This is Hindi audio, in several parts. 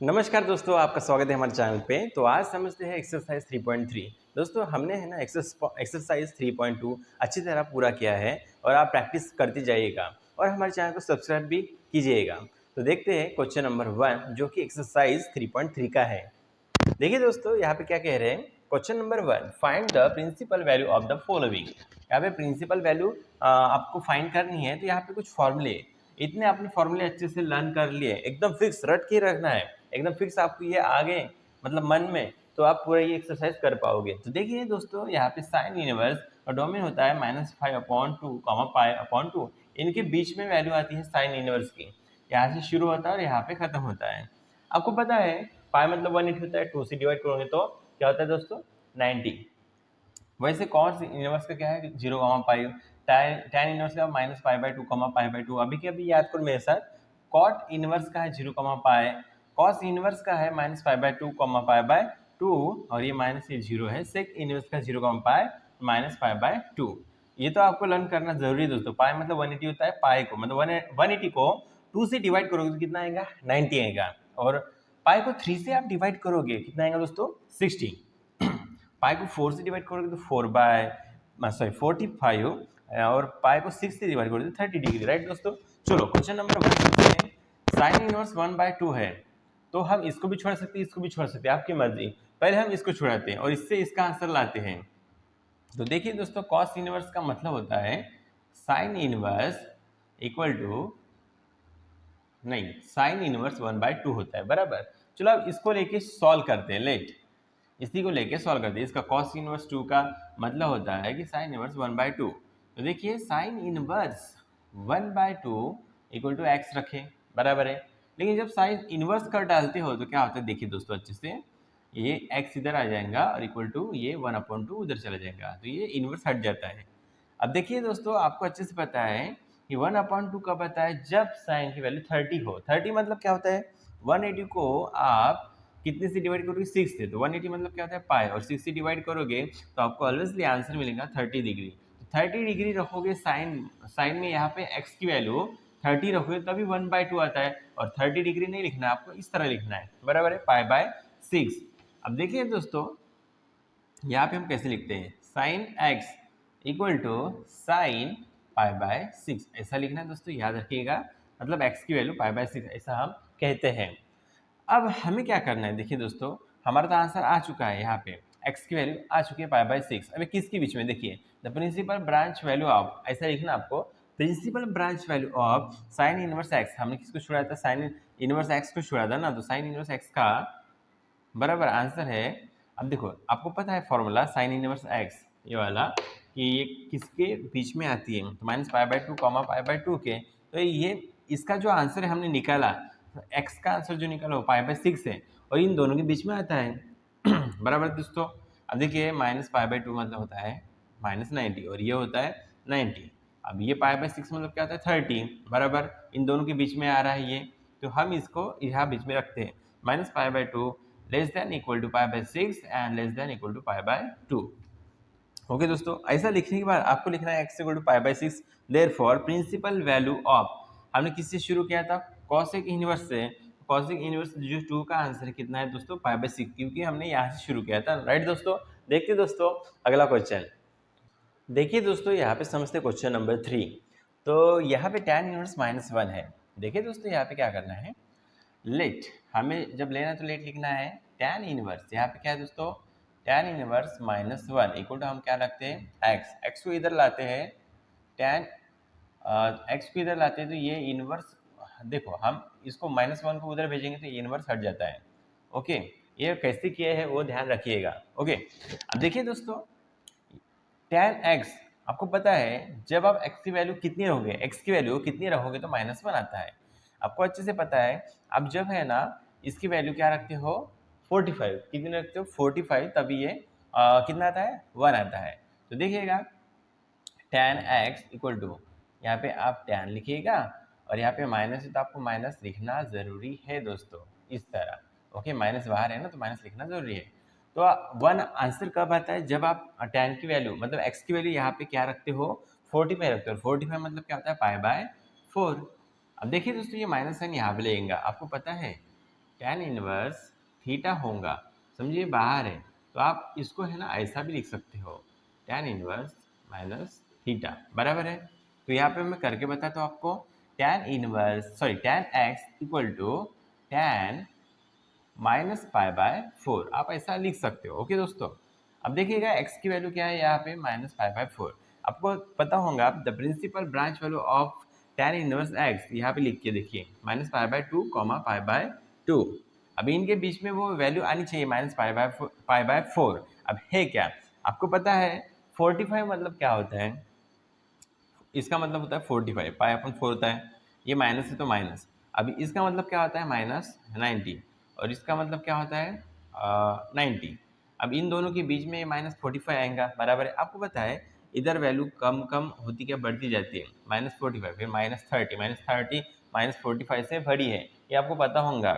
नमस्कार दोस्तों, आपका स्वागत है हमारे चैनल पे। तो आज समझते हैं एक्सरसाइज 3.3। दोस्तों हमने है ना एक्सरसाइज 3.2 अच्छी तरह पूरा किया है और आप प्रैक्टिस करते जाइएगा और हमारे चैनल को सब्सक्राइब भी कीजिएगा। तो देखते हैं क्वेश्चन नंबर 1 जो कि एक्सरसाइज 3.3 का है। देखिए दोस्तों यहाँ पे क्या कह रहे हैं। Question number 1, find the principal value of the following. यहाँ पे प्रिंसिपल वैल्यू आपको फाइंड करनी है। तो यहाँ पे कुछ फॉर्मूले, इतने आपने फॉर्मूले अच्छे से लर्न कर लिए, एकदम फिक्स रट के रखना है, एकदम फिक्स आपको ये आगे मतलब मन में, तो आप पूरा ये एक्सरसाइज कर पाओगे। तो देखिए दोस्तों यहाँ पे साइन इनवर्स और डोमेन होता है -5/2, π/2। इनके बीच में वैल्यू आती है साइन इनवर्स की। यहाँ से शुरू होता है और यहाँ पे खत्म होता है। आपको पता है पाई मतलब 180 होता है, 2 से डिवाइड करोगे तो क्या होता है दोस्तों 90। वैसे कॉस इनवर्स का क्या है 0,5, tan इनवर्स का -π/2, π/2। अभी के अभी याद करो मेरे साथ, कॉट इनवर्स का है 0,π, कॉस इनवर्स का है -π/2, π/2 और ये माइनस ये 0 है। सेक इनवर्स का 0,π -π/2। ये तो आपको लर्न करना जरूरी है दोस्तों। पाई मतलब 180 होता है, पाई को मतलब 180 को 2 से डिवाइड करोगे तो कितना आएगा 90 आएगा, और पाई को 3 से आप डिवाइड करोगे कितना आएगा दोस्तों 60। पाई को 4 से डिवाइड करोगे तो 45, और पाई को 6 से डिवाइड करोगे तो 30 डिग्री। राइट दोस्तों। चलो क्वेश्चन नंबर 1 पूछते हैं। साइन इनवर्स 1/2 है, तो हम इसको भी छोड़ सकते हैं, इसको भी छोड़ सकते हैं, आपकी मर्जी। पहले हम इसको छुड़ाते हैं और इससे इसका आंसर लाते हैं। तो देखिए दोस्तों कॉस इनवर्स का मतलब होता है साइन इनवर्स इक्वल टू, नहीं, साइन इनवर्स 1/2 होता है, बराबर। चलो अब इसको लेके सॉल्व करते हैं। लेट इसी को लेके सॉल्व करते हैं। इसका कॉस इनवर्स 2 का मतलब होता है कि साइन इनवर्स 1/2। तो देखिए sine inverse 1/2 equal to x रखें, बराबर है। लेकिन जब साइन इनवर्स कर डालते हो तो क्या होता है देखिए दोस्तों अच्छे से, ये एक्स इधर आ जाएगा और इक्वल टू ये 1/2 उधर चला जाएगा, तो ये इनवर्स हट जाता है। अब देखिए दोस्तों आपको अच्छे से पता है कि 1/2 कब आता है, जब साइन की वैल्यू 30 हो। 30 मतलब क्या होता है, 180 को आप कितने से डिवाइड करोगे 6 से, तो 180 मतलब क्या होता है पाई, और 6 से डिवाइड करोगे तो आपको ऑलवेजली आंसर मिलेगा 30 डिग्री। तो 30 डिग्री रखोगे साइन, साइन में यहाँ पे एक्स की वैल्यू 30 रखोगे तभी 1/2 आता है, और 30 डिग्री नहीं लिखना है आपको, इस तरह लिखना है, बराबर है, π/6। अब देखिए दोस्तों यहाँ पे हम कैसे लिखते हैं, sine x equal to sine π/6, ऐसा लिखना है दोस्तों, याद रखिएगा। मतलब एक्स की वैल्यू π/6 ऐसा हम कहते हैं। अब हमें क्या करना है, देखिए दोस्तों हमारा तो आंसर आ चुका है, यहाँ पे एक्स की वैल्यू आ चुकी है π/6। अभी किसके बीच में, देखिए the principal branch value of, ऐसा लिखना आपको, principal branch value of sine inverse x. हमने किसको छुड़ाया था, साइन इनवर्स एक्स को छुड़ा था ना, तो साइन इनवर्स एक्स का बराबर आंसर है। अब देखो आपको पता है फॉर्मूला साइन इनवर्स एक्स ये वाला, कि ये किसके बीच में आती है, तो -π/2, π/2 के, तो ये इसका जो आंसर है हमने निकाला, तो एक्स का आंसर जो निकाला वो π/6 है और इन दोनों के बीच में आता है। बराबर दोस्तों। अब देखिए -π/2 मतलब होता है -90 और ये होता है 90। अब ये π/6 मतलब क्या होता है 30, बराबर इन दोनों के बीच में आ रहा है ये, तो हम इसको यहाँ बीच में रखते हैं, -π/2 less than equal to π/6 and less than equal to π/2। Okay दोस्तों, ऐसा लिखने के बाद आपको लिखना है x equal to π/6। Therefore principal value of, हमने किससे शुरू किया था, कॉसेक इनवर्स से। कॉसेक इनवर्स जो 2 का आंसर कितना है दोस्तों π/6, क्योंकि हमने यहाँ से शुरू किया था। राइट दोस्तों। देखते दोस्तों अगला क्वेश्चन। देखिए दोस्तों यहाँ पे समझते क्वेश्चन नंबर 3। तो यहाँ पे tan इनवर्स -1 है। देखिए दोस्तों यहाँ पे क्या करना है, लेट, हमें जब लेना है तो लेट लिखना है। tan इनवर्स यहाँ पे क्या है दोस्तों, tan इनवर्स -1 इक्वल टू हम क्या रखते हैं x को इधर लाते हैं, tan x को इधर लाते हैं तो ये इनवर्स, देखो हम इसको -1 को उधर भेजेंगे तो ये इनवर्स हट जाता है। ओके, ये कैसे किया है वो ध्यान रखिएगा। ओके, अब देखिए दोस्तों tan x, आपको पता है जब आप x की वैल्यू कितनी रहोगे, x की वैल्यू कितनी रहोगे तो -1 आता है। आपको अच्छे से पता है। अब जब है ना इसकी वैल्यू क्या रखते हो 45, कितनी रखते हो 45, तभी ये कितना आता है 1 आता है। तो देखिएगा tan x इक्वल टू, यहाँ पे आप tan लिखिएगा और यहाँ पे माइनस है तो आपको माइनस लिखना ज़रूरी है दोस्तों, इस तरह। ओके, माइनस बाहर है ना तो माइनस लिखना ज़रूरी है। तो 1 आंसर कब आता है, जब आप tan की वैल्यू मतलब x की वैल्यू यहाँ पे क्या रखते हो 45 रखते हो। 45 मतलब क्या होता है π/4। अब देखिए दोस्तों ये माइनस साइन यहाँ पे लगेगा, आपको पता है tan इनवर्स थीटा होगा, समझिए बाहर है, तो आप इसको है ना ऐसा भी लिख सकते हो, tan इनवर्स माइनस थीटा, बराबर है। तो यहाँ पे मैं करके बताता हूँ आपको, tan x equal to tan minus pi by 4, आप ऐसा लिख सकते हो। ओके दोस्तों, अब देखिएगा x की वैल्यू क्या है यहाँ पे माइनस पाई बाय 4, आपको पता होगा the principal branch value of tan inverse x, यहाँ पे लिख के देखिए minus pi by 2 pi by 2। अभी इनके बीच में वो वैल्यू आनी चाहिए माइनस पाई बाय 4। अब है क्या, आपको पता है 45 मतलब क्या होता है, इसका मतलब होता है 45, पाई अपन 4 होता है, ये माइनस है तो माइनस। अभी इसका मतलब क्या होता है माइनस 90, और इसका मतलब क्या होता है 90। अब इन दोनों के बीच में माइनस 45 आएगा, बराबर है। आपको पता है इधर वैल्यू कम कम होती क्या बढ़ती जाती है, माइनस 45, फिर माइनस 30 माइनस 45 से बड़ी है, ये आपको पता होगा।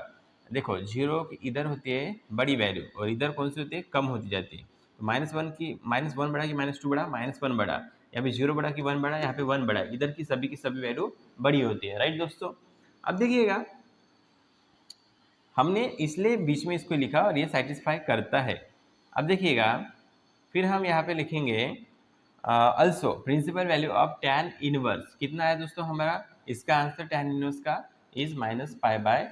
देखो जीरो इधर होती है बड़ी वैल्यू, और इधर कौन सी होती है कम होती जाती है। तो -1 बढ़ा कि -2 बढ़ा, -1 बढ़ा, यहाँ पे 0 बढ़ा कि 1 बढ़ा, यहाँ पे 1 बढ़ा, इधर की सभी वैल्यू बड़ी होती है, राइट दोस्तों। अब देखिएगा हमने इसलिए बीच में इसको लिखा और ये सेटिस्फाई करता है। अब देखिएगा फिर हम यहाँ पे लिखेंगे also principal value of tan inverse कितना है दोस्तों हमारा, इसका आंसर tan इनवर्स का इज माइनस पाई बाय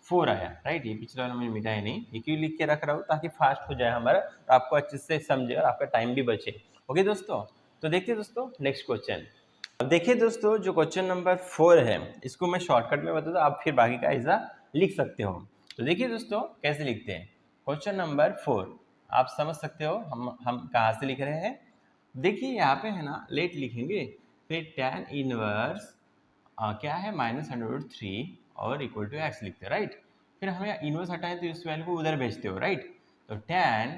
4 आया, राइट। ये पिछला वाला मैंने मिटाया नहीं, ये क्यों लिख के रख रहा हूँ ताकि फास्ट हो जाए हमारा, तो आपको अच्छे से समझे और आपका टाइम भी बचे। ओके दोस्तों, तो देखते हैं दोस्तों नेक्स्ट क्वेश्चन। अब देखिए दोस्तों जो क्वेश्चन नंबर 4 है, इसको मैं शॉर्टकट में बता दूँ, आप फिर बाकी का ऐसा लिख सकते हो। तो देखिए दोस्तों कैसे लिखते हैं, क्वेश्चन नंबर 4 आप समझ सकते हो हम कहाँ से लिख रहे हैं। देखिए यहाँ पे है ना लेट लिखेंगे, फिर tan इनवर्स क्या है -√3 और इक्वल टू एक्स लिखते हैं, राइट। फिर हमें इनवर्स हटाएं तो इस वैल्यू को उधर भेजते हो, राइट। तो tan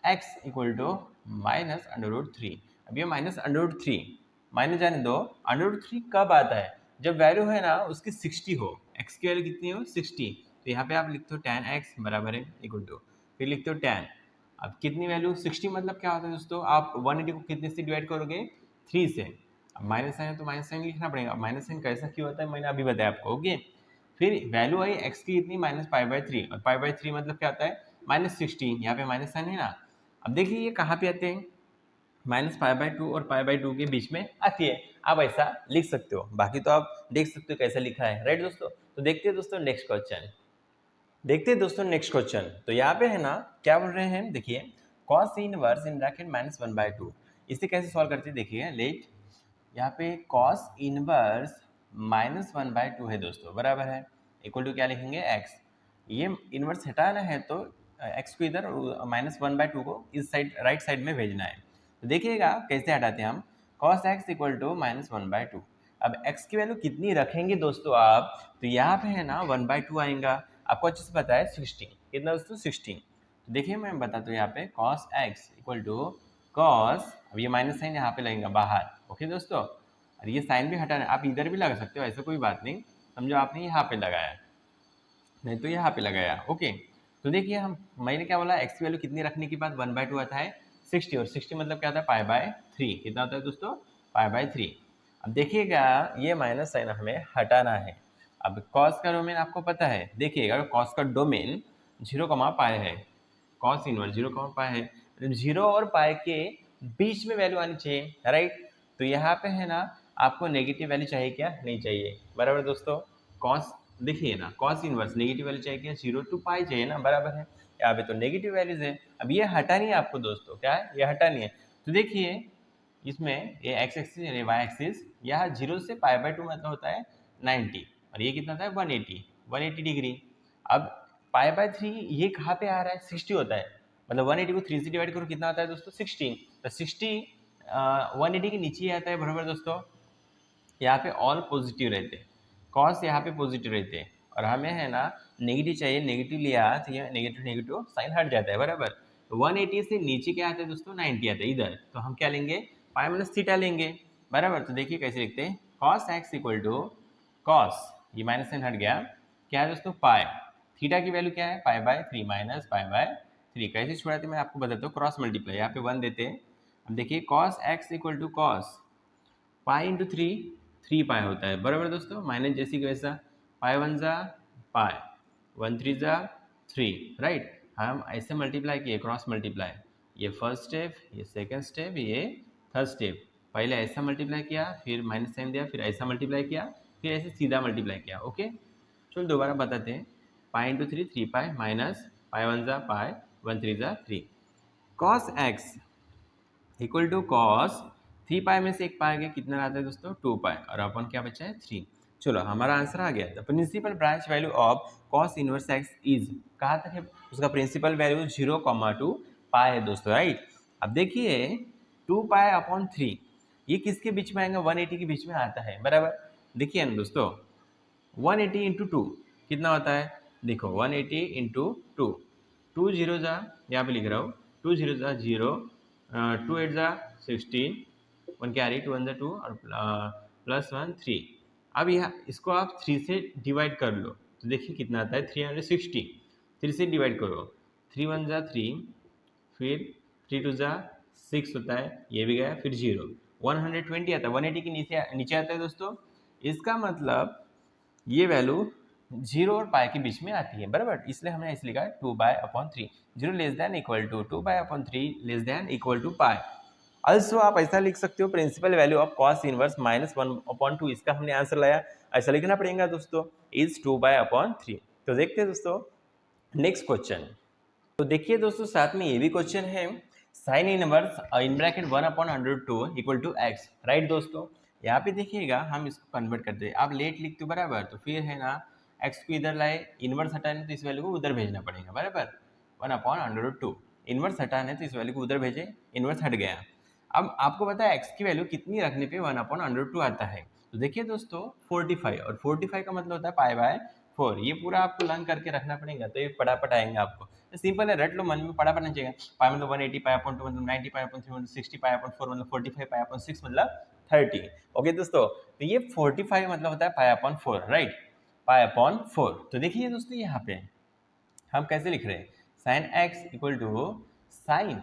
x इक्वल टू -√3। अब ये -√3 माइनस जाने दो, √3 कब आता है, जब वैल्यू है ना उसकी 60 हो, x की वैल्यू कितनी हो 60। तो यहाँ पे आप लिखते हो tan x बराबर है इक्वल टू, फिर लिखते हो tan, अब कितनी वैल्यू 60 मतलब क्या होता है दोस्तों, आप 180 को कितने से डिवाइड करोगे 3 से। अब माइनस साइन है तो माइनस साइन लिखना पड़ेगा, माइनस साइन कैसा क्यों होता है मैंने अभी बताया आपको। ओके, फिर वैल्यू आई x की कितनी -पाई बाय 3, और पाई बाय 3 मतलब क्या होता है -60, यहाँ पे माइनस साइन है ना। अब देखिए ये कहाँ पे आते हैं, -पाई बाय 2 और पाई बाय 2 के बीच में आती है, आप ऐसा लिख सकते हो। बाकी तो आप देख सकते हो कैसा लिखा है, राइट दोस्तों। तो देखते हैं दोस्तों नेक्स्ट क्वेश्चन, तो यहाँ पे है ना क्या बोल रहे हैं, देखिए cos इनवर्स इन ब्रैकेट -1/2, इसे कैसे सॉल्व करते हैं देखिए लेट। यहाँ पे cos इनवर्स -1/2 है दोस्तों, बराबर है इक्वल टू क्या लिखेंगे x। ये इनवर्स हटाना है तो x को इधर -1/2 को इस साइड राइट साइड में भेजना है। तो देखिएगा कैसे हटाते हैं हम, cos x इक्वल टू -1/2। अब x की वैल्यू कितनी रखेंगे दोस्तों आप, तो यहाँ पे है ना 1/2 आएगा, आपको अच्छे से पता है 16, कितना दोस्तों 16। तो देखिए मैं बताता हूँ यहाँ पे cos x equal to cos, अब ये माइनस साइन यहाँ पे लगेगा बाहर, ओके दोस्तों। और ये साइन भी हटाना, आप इधर भी लगा सकते हो, ऐसा कोई बात नहीं, समझो आपने यहाँ पे लगाया नहीं तो यहाँ पे लगाया, ओके। तो देखिए हम मैंने क्या बोला, x की वैल्यू कितनी रखने के बाद 1/2 आता है 60, और 60 मतलब क्या होता है पाई बाय 3, कितना होता है दोस्तों पाई बाय 3। अब देखिएगा ये माइनस साइन हमें हटाना है। अब कॉस का डोमेन आपको पता है, देखिएगा कॉस का डोमेन 0, है, कॉस इनवर्स 0, है, मतलब 0 और पाई के बीच में वैल्यू आनी चाहिए, राइट। तो यहाँ पे है ना आपको नेगेटिव वैल्यू चाहिए क्या, नहीं चाहिए, बराबर दोस्तों। कॉस देखिए ना कॉस इनवर्स नेगेटिव वैल्यू चाहिए क्या, 0 to पाई चाहिए ना, बराबर है। यहाँ पे तो नेगेटिव वैल्यूज है, अब ये हटानी है आपको दोस्तों, क्या है ये हटानी है। तो देखिए इसमें ये एक्स एक्सिस यानी वाई एक्सिस, यहाँ 0 से पाई बाय 2 मतलब होता है 90, और ये कितना होता है 180 डिग्री। अब पाई बाय 3 ये कहाँ पे आ रहा है 60 होता है, मतलब 180 को 3 से डिवाइड करो कितना आता है दोस्तों 16, तो 60 180 के नीचे ही आता है, बराबर दोस्तों। यहाँ पे ऑल पॉजिटिव रहते हैं, कॉस यहाँ पे पॉजिटिव रहते हैं, और हमें है ना नेगेटिव चाहिए, नेगेटिव लिया तो ये नेगेटिव नेगेटिव साइन हट जाता है, बराबर। तो 180 से नीचे क्या आता है दोस्तों 90 आता है इधर, तो हम क्या लेंगे पाई माइनस थीटा लेंगे, बराबर। तो देखिए कैसे लिखते हैं cos x equal to cos, ये माइनस साइन हट गया, क्या है दोस्तों पाई, थीटा की वैल्यू क्या है pi by 3 minus pi by 3, कैसे छुड़ाते मैं आपको बताता हूँ, क्रॉस मल्टीप्लाई, यहाँ पे 1 देते हैं। अब देखिए cos x equal to cos pi into 3 पाई होता है, बराबर दोस्तों, माइनस जैसी कि वैसा, पाई 1 जा पाई 1 3 जा 3, राइट। हम ऐसे मल्टीप्लाई किए, क्रॉस मल्टीप्लाई, ये फर्स्ट स्टेप, ये सेकंड स्टेप, ये थर्ड स्टेप। पहले ऐसा मल्टीप्लाई किया, फिर माइनस साइन दिया, फिर ऐसा मल्टीप्लाई किया, फिर ऐसे सीधा मल्टीप्लाई किया। ओके, चलो दोबारा बताते हैं। पाई इंटू 3 3 पाई माइनस पाई 1 जा पाई 1 3 जा 3। Cos x equal to cos 3 pi में से एक पाई गया, कितना आता है दोस्तों 2 पाई, और अपन क्या बचा है 3। चलो हमारा आंसर आ गया। The principal branch value of cos inverse x is, कहाँ तक है उसका प्रिंसिपल वैल्यू 0,2 पाई है दोस्तों, राइट। अब देखिए 2 पाई अपॉन 3 ये किसके बीच में आएगा, 180 के बीच में आता है, बराबर। देखिए ना दोस्तों 180 इंटू 2 कितना होता है, देखो 180 इंटू 2, 2 जीरो जा, यहाँ पे लिख रहा हूँ 2 जीरो जा 0, 2 8 जा 16, 1 कैरी 2 1 जा 2 और प्लस 1 3। अब यहाँ इसको आप 3 से डिवाइड कर लो तो देखिए कितना आता है 360। 3 से डिवाइड करो, 3 1 जा 3, फिर 3 2 जा 6 होता है, ये भी गया, फिर 0, 120 आता है, 180 के नीचे नीचे आता है दोस्तों। इसका मतलब ये वैल्यू 0 और पाई के बीच में आती है, बराबर। इसलिए हमने ऐसे लिखा है 2 by upon 3, 0 less than equal to 2 by upon 3 less than equal to pi. Also आप ऐसा लिख सकते हो principal value of cos inverse minus 1/2, इसका हमने आंसर लाया, ऐसा लिखना पड़ेगा दोस्तों, इज 2 बाय अपॉन 3। तो देखते हैं दोस्तों नेक्स्ट क्वेश्चन। तो देखिए दोस्तों साथ में ये भी क्वेश्चन है, sine inverse in bracket 1/√2 equal to x, right दोस्तों। यहाँ पे देखिएगा हम इसको कन्वर्ट करते हैं, आप लेट लिखते हो बराबर, तो फिर है ना एक्स को इधर लाए, इनवर्स हटाने तो इस वैल्यू को उधर भेजना पड़ेगा, बराबर। 1/√2 इनवर्स हटाने तो इस वैल्यू को उधर भेजे, इनवर्स हट गया। अब आपको पता है एक्स की वैल्यू कितनी रखने पे 1/√2 आता है, तो देखिए दोस्तों 45, और 45 का मतलब होता है पाई बाय 4। ये पूरा आपको लर्न करके रखना पड़ेगा, तो ये फटाफट आएंगे आपको। सिंपल है, रट लो, मन में पढ़ा पढ़ना चाहिए। पाई मतलब 180, पाई अपॉन 2 मतलब 90, पाई अपॉन 3 मतलब 60, पाई अपॉन 4 मतलब 45, पाई अपॉन 6 मतलब 30। ओके दोस्तों, तो ये 45 मतलब होता है pi upon 4, right, pi upon 4। तो देखिए दोस्तों यहाँ पे हम कैसे लिख रहे हैं, sine x equal to sine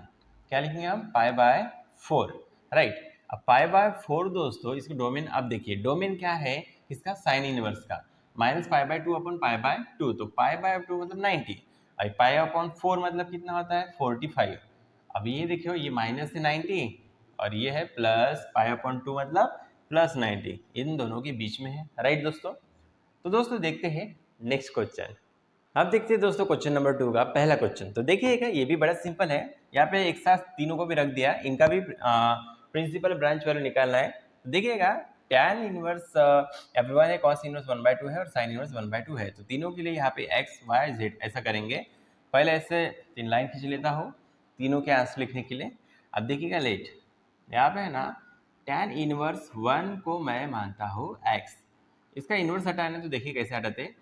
क्या लिखेंगे हम, पाई बाय 4, राइट। अब पाई बाय 4 दोस्तों इसका डोमेन, अब देखिए डोमेन क्या है इसका, साइन इनवर्स का, minus pi by 2 upon pi by 2, तो पाई बाय 2 मतलब 90, अब पाई अपॉन 4 मतलब कितना होता है 45। अब ये देखियो ये माइनस है 90 और ये है प्लस पाई अपॉन 2 मतलब प्लस 90, इन दोनों के बीच में है, राइट दोस्तों। तो दोस्तों देखते हैं नेक्स्ट क्वेश्चन। अब देखते हैं दोस्तों क्वेश्चन नंबर 2 का पहला क्वेश्चन। तो देखिएगा ये भी बड़ा सिंपल है, यहाँ पे एक साथ तीनों को भी रख दिया, इनका भी प्रिंसिपल ब्रांच वैल्यू निकालना है। तो देखिएगा tan इनवर्स f1 है, cos इनवर्स 1/2 है और sin इनवर्स 1/2 है। तो तीनों के लिए यहाँ पे x y z ऐसा करेंगे। पहले ऐसे 3 लाइन खींच लेता हूँ तीनों के आंसर लिखने के लिए। अब देखिएगा लेट, यहाँ पे है ना tan इनवर्स 1 को मैं मानता हूँ x, इसका इनवर्स हटाना तो देखिए कैसे हटाते,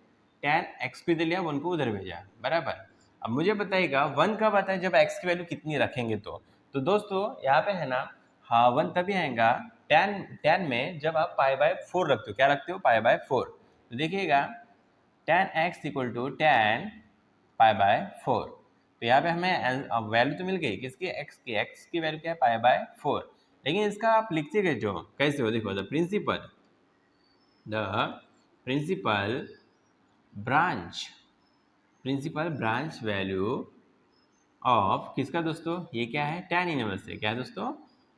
tan x को इधर लिया 1 को उधर भेजा, बराबर। अब मुझे बताइएगा 1 कब आता है, जब x की वैल्यू कितनी रखेंगे तो दोस्तों यहाँ पे है ना, हाँ 1 तभी आएगा tan में जब आप पाई बाय 4 रखते हो, क्या रखते हो पाई बाय 4। तो देखिएगा tan x equal to tan pi by 4। तो यहाँ पे हमें वैल्यू तो मिल गई किसकी, x की वैल्यू क्या है पाई बाय 4। लेकिन इसका आप लिखते गए जो कैसे हो, देखो the principal branch value of किसका दोस्तों, ये क्या है tan इनवर्स है, क्या है दोस्तों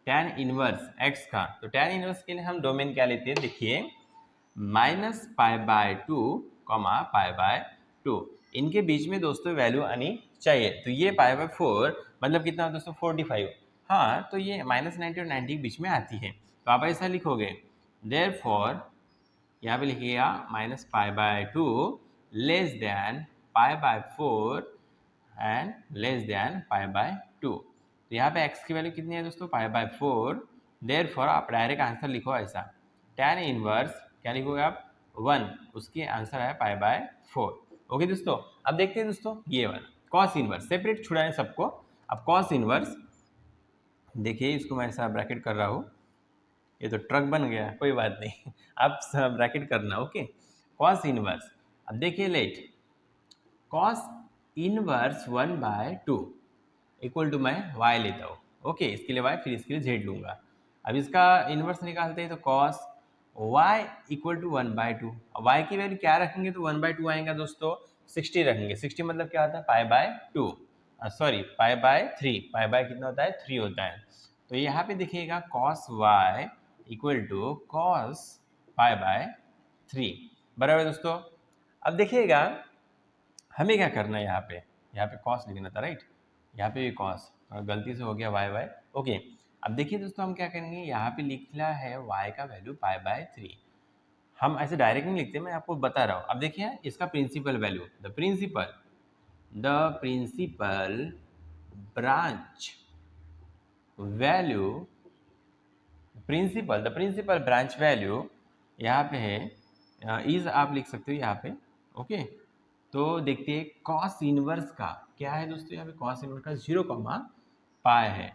tan इनवर्स x का। तो tan इनवर्स के लिए हम डोमेन क्या लेते हैं, देखिए minus pi by 2 comma pi by 2, इनके बीच में दोस्तों वैल्यू आनी चाहिए। तो ये पाई बाय 4 मतलब कितना दोस्तों 45, हाँ तो ये माइनस 90 और 90 के बीच में आती है। तो आप ऐसा लिखोगे देयरफॉर, यहाँ पे लिखिएगा minus pi by 2 less than pi by 4 and less than pi by 2। तो यहाँ पे x की वैल्यू कितनी है दोस्तों पाई बाय 4, देयरफॉर आप डायरेक्ट आंसर लिखो ऐसा, tan इनवर्स क्या लिखोगे आप 1, उसकी आंसर है पाई बाय 4। ओके दोस्तों, अब देखते हैं दोस्तों ये वाला cos इनवर्स, सेपरेट छुड़ाएं सबको। अब cos इनवर्स देखिए, इसको मैं ऐसा ब्रैकेट कर रहा हूँ, ये तो ट्रक बन गया, कोई बात नहीं आप ब्रैकेट करना, ओके। कॉस इनवर्स, अब देखिए let cos inverse 1/2 equal to मैं y लेता हूँ, ओके, इसके लिए y फिर इसके लिए z लूंगा। अब इसका इनवर्स निकालते हैं तो cos y equal to 1/2, y की वैल्यू क्या रखेंगे तो 1/2 आएगा दोस्तों, 60 रखेंगे। 60 मतलब क्या होता है, pi by 2, sorry pi by 3, pi by कितना होता है, 3 होता है। तो यहाँ पे देखिएगा cos y equal to cos pi by 3, बराबर दोस्तों। अब देखिएगा हमें क्या करना है, यहाँ पे cos लिखना था राइट, यहाँ पे भी cos, गलती से हो गया y y, ओके। अब देखिए दोस्तों हम क्या करेंगे, यहाँ पे लिखना है y का वैल्यू पाई बाय 3। हम ऐसे डायरेक्ट नहीं लिखते, मैं आपको बता रहा हूँ। अब देखिए इसका principal value, the principal branch value, the principal branch value यहाँ पे है इज, आप लिख सकते हो यहाँ पे, ओके। तो देखते हैं कॉस इनवर्स का क्या है दोस्तों, यहाँ पे कॉस इनवर्स का 0 पाई है।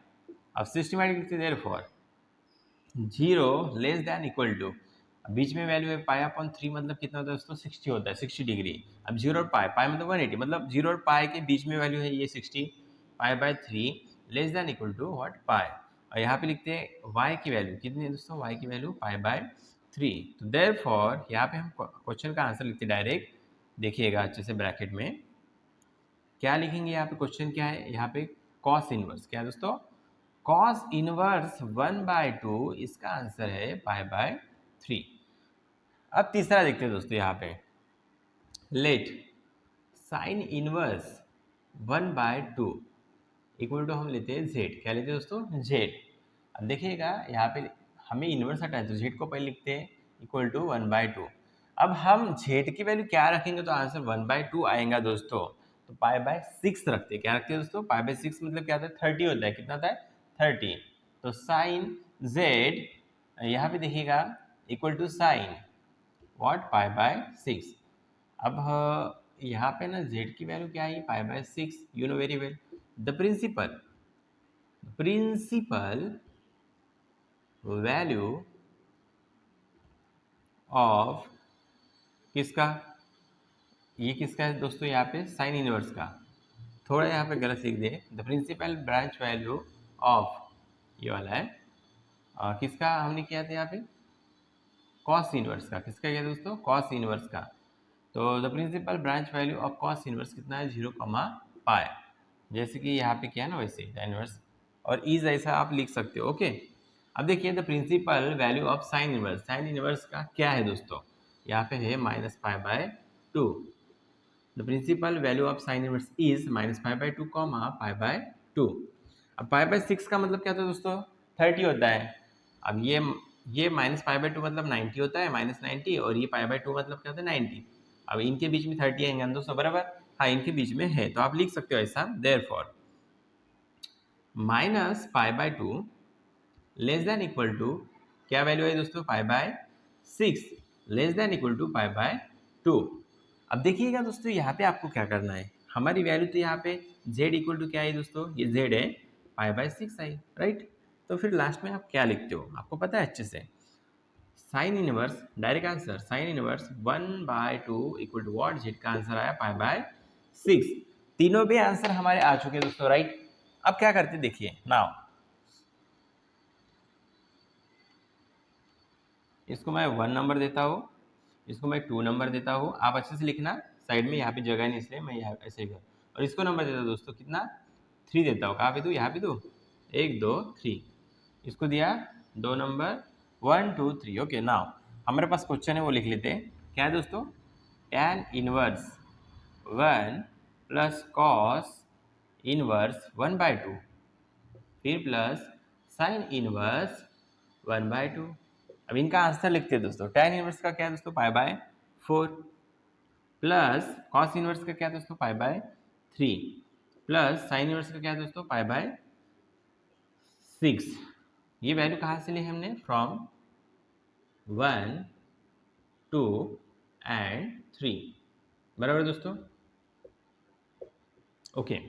अब सिस्टमैटिक लिखते हैं therefore 0 less than equal to, बीच में वैल्यू है पाई अपॉन 3, मतलब कितना होता है दोस्तों, 60 होता है, 60 डिग्री। अब 0 और पाई, पाई मतलब 180, मतलब 0 और पाई के बीच में वैल्यू है ये 60, pi by 3 less than equal to what, pi. और यहाँ पे लिखते हैं y की वैल्यू कितनी है दोस्तों, y की वैल्यू पाई बाय 3। तो देयरफॉर यहाँ पे हम क्वेश्चन का आंसर लिखते डायरेक्ट, देखिएगा अच्छे से ब्रैकेट में क्या लिखेंगे, यहाँ पे क्वेश्चन क्या है, यहाँ पे कॉस इनवर्स क्या है दोस्तों, कॉस इनवर्स 1/2, इसका आंसर है पाई बाय 3। अब तीसरा देखते हैं दोस्तों, यहाँ पे let sine inverse 1/2 equal to हम लेते हैं z, क्या लेते हैं दोस्तों, z। अब देखिएगा यहाँ पे हमें इनवर्स हटाए तो z को पहले लिखते हैं इक्वल टू 1/2। अब हम z की वैल्यू क्या रखेंगे तो आंसर 1/2 आएगा दोस्तों। तो पाई बाय 6 रखते हैं, क्या रखते हैं दोस्तों, पाई बाय 6 मतलब क्या होता है, 30 होता है, कितना होता है, 30। तो साइन z यहाँ पे देखिएगा equal to sine what, pi by 6। अब यहाँ पे ना z की वैल्यू क्या है, pi by 6, you know very well. The principal value of किसका, ये किसका है दोस्तों, यहाँ पे साइन इनवर्स का, थोड़ा यहाँ पे गलत लिख दे, the principal branch value of, ये वाला है किसका हमने किया था यहाँ पे, कॉस इनवर्स का, किसका किया दोस्तों, कॉस इनवर्स का। तो the principal branch value of cos inverse कितना है, 0 पाई, जैसे कि यहाँ पे किया ना वैसे इनवर्स, और इज ऐसा आप लिख सकते हो, ओके। अब देखिए the principal value of sine inverse, sine inverse का क्या है दोस्तों, यहाँ पे है minus pi by 2। The principal value of sine inverse is minus pi by 2 pi by 2। अब पाई बाय 6 का मतलब क्या होता है दोस्तों, 30 होता है। अब ये माइनस पाई बाय 2 मतलब 90 होता है, माइनस 90, और ये पाई बाय 2 मतलब क्या होता है, 90। अब इनके बीच में 30 आएंगे दोस्तों, बराबर, हाँ इनके बीच में है, तो आप लिख सकते हो ऐसा, therefore minus pi by 2 less than equal to, क्या वैल्यू है दोस्तों, pi by 6 less than equal to pi by 2। अब देखिएगा दोस्तों यहाँ पे आपको क्या करना है, हमारी वैल्यू तो यहाँ पे z इक्वल टू क्या है दोस्तों, ये z है, पाई बाय 6 आई, राइट। तो फिर लास्ट में आप क्या लिखते हो, आपको पता है अच्छे से, sine inverse, direct answer sine inverse 1/2 equal to what, z का आंसर आया पाई बाय 6। तीनों भी आंसर हमारे आ चुके हैं दोस्तों, राइट। अब क्या करते देखिए नाउ, इसको मैं 1 नंबर देता हूँ, इसको मैं 2 नंबर देता हूँ, आप अच्छे से लिखना, साइड में यहाँ पे जगह नहीं इसलिए मैं यहाँ ऐसे कर, और इसको नंबर देता हूँ दोस्तों कितना, 3 देता हूँ, कहाँ पे दूँ, यहाँ पे दूँ, 1 2 3, इसको दिया 2 नंबर 1 2 3, ओके। नाउ हमारे पास क्वेश्चन है वो लिख लेते हैं, क्या है दोस्तों, tan inverse 1 plus cos inverse 1/2 फिर प्लस साइन इनवर्स 1/2। अब इनका आंसर लिखते हैं दोस्तों, tan इनवर्स का क्या है दोस्तों, pi by 4 plus cos inverse का क्या है दोस्तों, pi by 3 plus sign inverse का क्या है दोस्तों, पाई बाय 6। ये वैल्यू कहाँ से ली हमने, फ्रॉम 1 2 एंड 3, बराबर दोस्तों, ओके।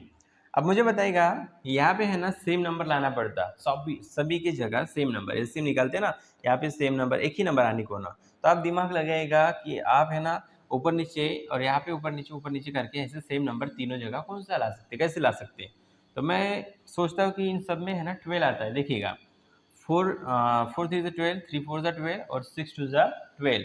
अब मुझे बताइएगा यहाँ पे है ना सेम नंबर लाना पड़ता, सभी की जगह सेम नंबर, ऐसे निकालते हैं ना, यहाँ पे सेम नंबर, एक ही नंबर आने को ना, तो आप दिमाग लगाइएगा कि आप है ना ऊपर नीचे, और यहाँ पे ऊपर नीचे करके ऐसे सेम नंबर तीनों जगह कौन सा ला सकते, कैसे ला सकते। तो मैं सोचता हूँ कि इन सब में है ना 12 आता है, देखिएगा 4 3 12, 3 4 12 और 6 2 12।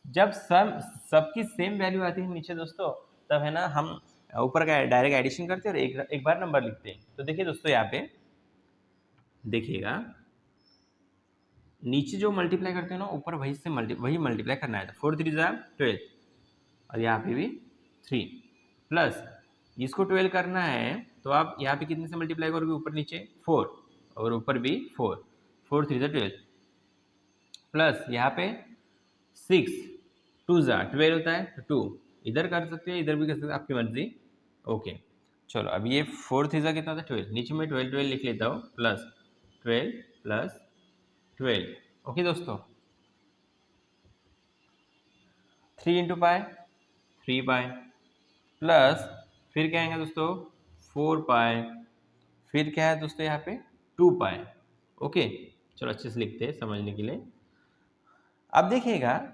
जब सबकी सेम वैल्यू आती है नीचे दोस्तों, तब है ना हम ऊपर का डायरेक्ट एडिशन करते हैं और एक बार नंबर लिखते हैं। तो देखिए दोस्तों यहाँ पे देखिएगा, नीचे जो मल्टीप्लाई करते हैं ना ऊपर वही मल्टीप्लाई करना है। 4 3 जा 12 और यहाँ पे भी 3 प्लस इसको 12 करना है तो आप यहाँ पे कितने से मल्टीप्लाई करोगे, ऊपर नीचे 4 और ऊपर भी 4, 4 3 जा 12 प्लस यहाँ पे 6 2 जा 12 होता है तो 2 इधर कर सकते हैं इधर भी कर सकते हैं, आपकी मर्जी। ओके चलो अब ये 4 3 जा कितना होता है 12, नीचे में 12 12 लिख लेता हूँ प्लस 12 प्लस 12। ओके दोस्तों 3 इंटू पाई 3 पाई प्लस फिर क्या आएगा दोस्तों 4 पाई, फिर क्या है दोस्तों यहाँ पे 2 पाई। ओके चलो अच्छे से लिखते हैं समझने के लिए। अब देखिएगा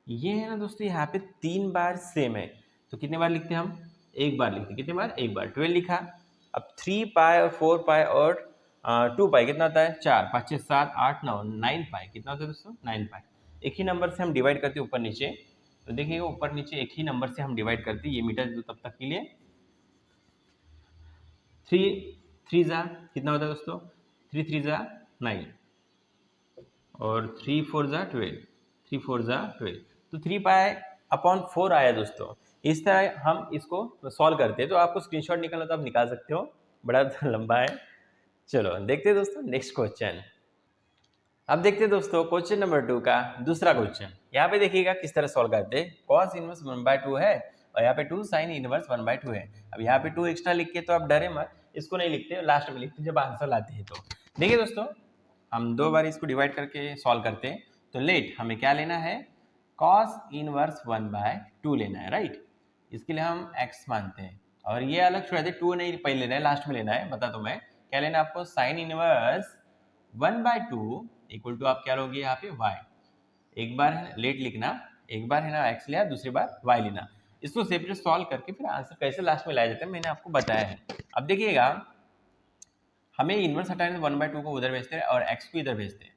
ये है ना दोस्तों यहाँ पे 3 बार सेम है तो कितने बार लिखते हैं हम, एक बार लिखते हैं। कितने बार, एक बार 12 लिखा। अब 3 पाई और 4 पाई और 2 पाई कितना होता है 4 5 6 7 8 9 9 पाई कितना होता है दोस्तों 9 पाई। एक ही नंबर से हम डिवाइड करते हैं ऊपर नीचे, तो देखिएगा ऊपर नीचे एक ही नंबर से हम डिवाइड करते हैं। ये मीटर जो तब तक के लिए 3 3 जा कितना होता है दोस्तों 3 3 जा 9 और 3 4 जा 12, 3 4 जा 12 तो 3 पाई अपॉन 4 आया दोस्तों। इस तरह हम इसको सॉल्व करते हैं। तो आपको स्क्रीनशॉट निकालना तो आप निकाल सकते हो, बड़ा लंबा है। चलो देखते हैं दोस्तों नेक्स्ट क्वेश्चन। अब देखते हैं दोस्तों क्वेश्चन नंबर 2 का दूसरा क्वेश्चन। यहाँ पे देखिएगा किस तरह सॉल्व करते हैं। cos इनवर्स 1/2 है और यहाँ पे 2 sin इनवर्स 1/2 है। अब यहाँ पे 2 एक्स्ट्रा लिख के तो आप डरे मत, इसको नहीं लिखते, लास्ट में लिखते जब आंसर लाते हैं। तो देखिए दोस्तों हम 2 बार इसको डिवाइड करके सॉल्व करते हैं। तो लेट हमें क्या लेना है cos इनवर्स 1/2 लेना है, राइट। इसके लिए हम x मानते हैं और ये अलग छोड़ दे, 2 नहीं पहले लेना है लास्ट में लेना है। बता दो मैं क्या लेना है आपको, sin इनवर्स 1/2 इक्वल टू आप क्या लोगे यहाँ पे y। एक बार है लेट लिखना, एक बार है ना x लिया, दूसरी बार y लेना। इसको सेपरेट सॉल्व करके फिर आंसर कैसे लास्ट में लाया जाता है मैंने आपको बताया है। अब देखिएगा हमें इनवर्स हटाने 1/2 को उधर भेजते हैं और x को इधर भेजते हैं।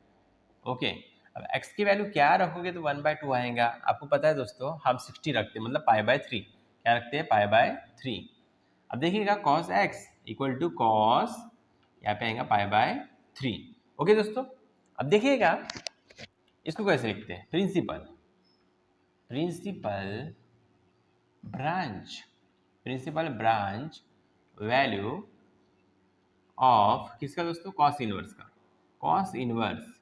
ओके अब x की वैल्यू क्या रखोगे तो 1/2 आएगा। आपको पता है दोस्तों हम 60 रखते हैं, मतलब π/3 क्या रखते हैं π/3। अब देखिएगा cos x equal to cos यहाँ पे आएगा π/3। ओके दोस्तों अब देखिएगा इसको कैसे लिखते हैं, प्रिंसिपल ब्रांच वैल्यू ऑफ किसका दोस्तों, cos इनवर्स का। cos इनवर्स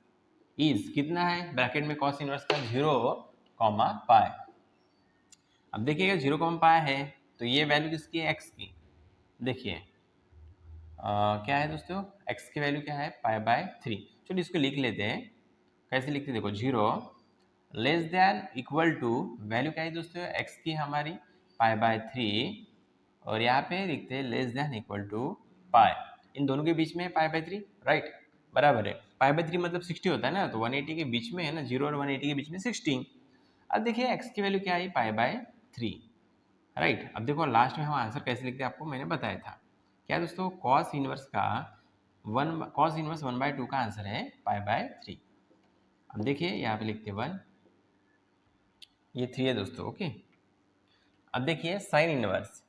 इज कितना है ब्रैकेट में cos इनवर्स का 0, पाई। अब देखिएगा 0, पाई है तो ये वैल्यू किसकी है x की। देखिए क्या है दोस्तों x की वैल्यू क्या है π/3। चलिए इसको लिख लेते हैं। कैसे लिखते हैं देखो 0 less than equal to value क्या है दोस्तों x की हमारी π/3 और यहाँ पे लिखते हैं लेस देन इक्वल टू पाई। इन दोनों के बीच में है π/3, राइट बराबर है। π/3 मतलब 60 होता है ना, तो 180 के बीच में है ना, 0 और 180 के बीच में 16। अब देखिए x की वैल्यू क्या आई π/3, राइट। अब देखो लास्ट में हम आंसर कैसे लिखते हैं आपको मैंने बताया था। क्या दोस्तों cos इनवर्स 1/2 का आंसर है π/3। अब देखिए यहाँ पे लिखते 1, ये 3 है दोस्तों। ओके अब देखिए साइन इनवर्स,